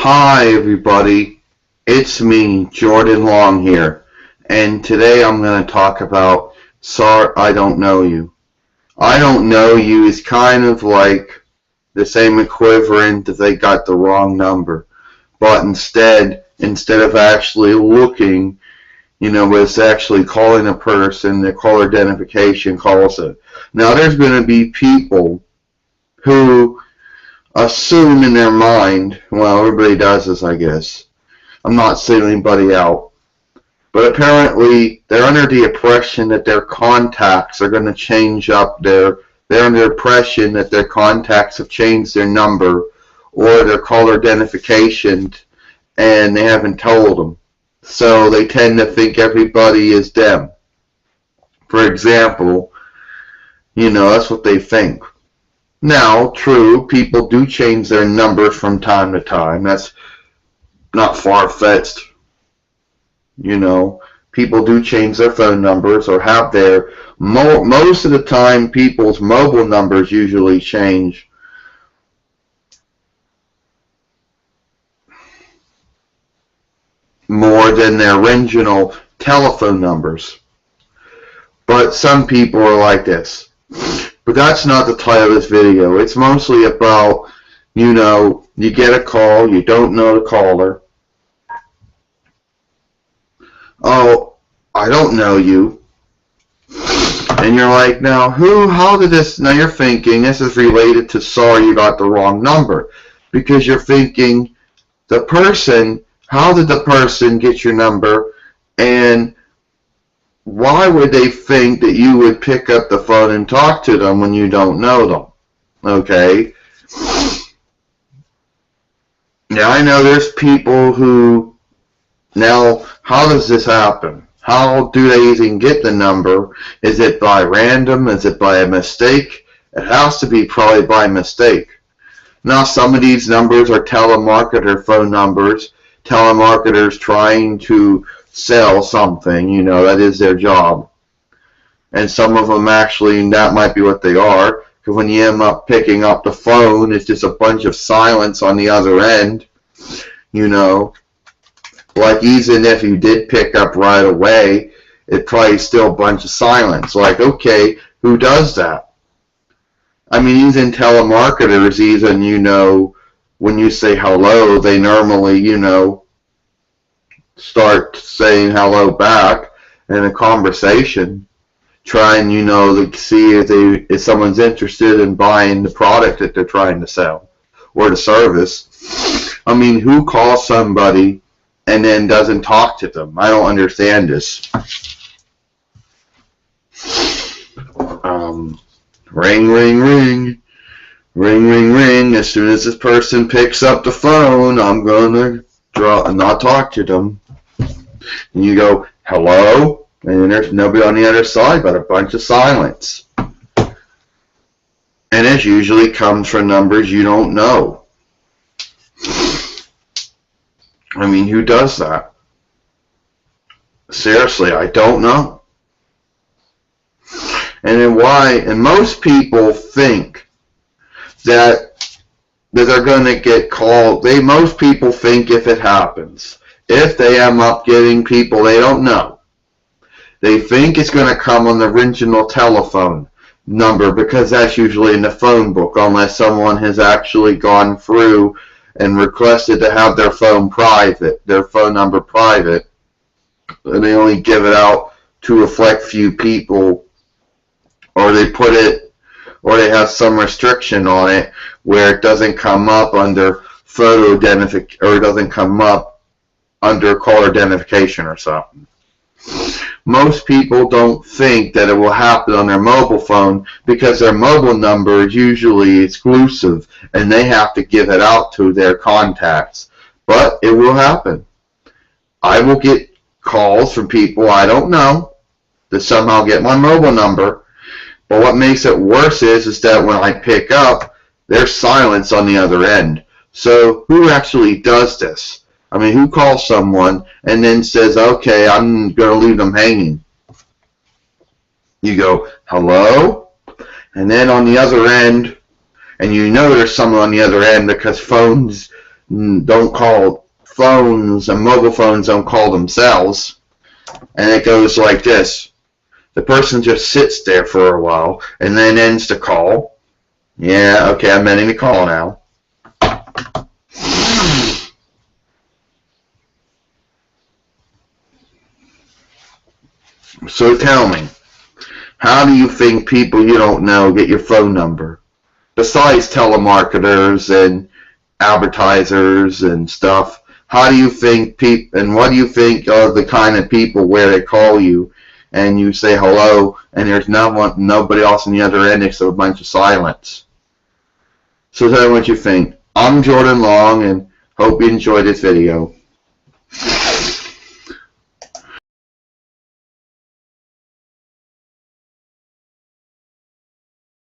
Hi everybody, it's me, Jordan Long here, and today I'm going to talk about Sorry I Don't Know You. I Don't Know You is kind of like the same equivalent that they got the wrong number, but instead of actually looking, it's actually calling a person, their caller identification calls it. Now there's going to be people who assume in their mind, well, everybody does this, I guess. I'm not singling anybody out. But apparently, they're under the impression that their contacts are going to change up they're under the impression that their contacts have changed their number or their caller identification, and they haven't told them. So they tend to think everybody is them. For example, that's what they think. Now, true, people do change their numbers from time to time. That's not far-fetched. People do change their phone numbers or have their... Most of the time, people's mobile numbers usually change. More than their original telephone numbers. But some people are like this. But that's not the title of this video. It's mostly about, you get a call, you don't know the caller. Oh, I don't know you. And you're like, now now you're thinking this is related to sorry you got the wrong number. Because you're thinking, how did the person get your number? And why would they think that you would pick up the phone and talk to them when you don't know them? Okay? Now, I know there's people who... Now, how does this happen? How do they even get the number? Is it by random? Is it by a mistake? It has to be probably by mistake. Now, some of these numbers are telemarketer phone numbers. Telemarketers trying to sell something, that is their job. And some of them actually, that might be what they are, because when you end up picking up the phone, it's just a bunch of silence on the other end, Like, even if you did pick up right away, it's probably still a bunch of silence. Like, okay, who does that? I mean, even telemarketers, when you say hello, they normally, start saying hello back in a conversation, trying, to see if someone's interested in buying the product that they're trying to sell or the service. I mean, who calls somebody and then doesn't talk to them? I don't understand this. Ring, ring, ring. Ring, ring, ring. As soon as this person picks up the phone, I'm going to not talk to them. And you go, hello? And then there's nobody on the other side but a bunch of silence. And it usually comes from numbers you don't know. I mean, who does that? Seriously, I don't know. And then why? And most people think that they're going to get called. Most people think if it happens, if they end up getting people they don't know, they think it's going to come on the original telephone number because that's usually in the phone book, unless someone has actually gone through and requested to have their phone number private, and they only give it out to reflect few people, or they have some restriction on it where it doesn't come up under photo identification, or it doesn't come up under caller identification or something. Most people don't think that it will happen on their mobile phone because their mobile number is usually exclusive and they have to give it out to their contacts. But it will happen. I will get calls from people I don't know that somehow get my mobile number. But what makes it worse is that when I pick up, there's silence on the other end. So who actually does this? I mean, who calls someone and then says, okay, I'm going to leave them hanging? You go, hello? And then on the other end, and you know there's someone on the other end because phones don't call phones, and mobile phones don't call themselves. And it goes like this. The person just sits there for a while and then ends the call. Yeah, okay, I'm ending the call now. So tell me, how do you think people you don't know get your phone number? Besides telemarketers and advertisers and stuff, how do you think and what do you think are the kind of people where they call you and you say hello and there's nobody else on the other end except a bunch of silence? So tell me what you think. I'm Jordan Long and hope you enjoyed this video.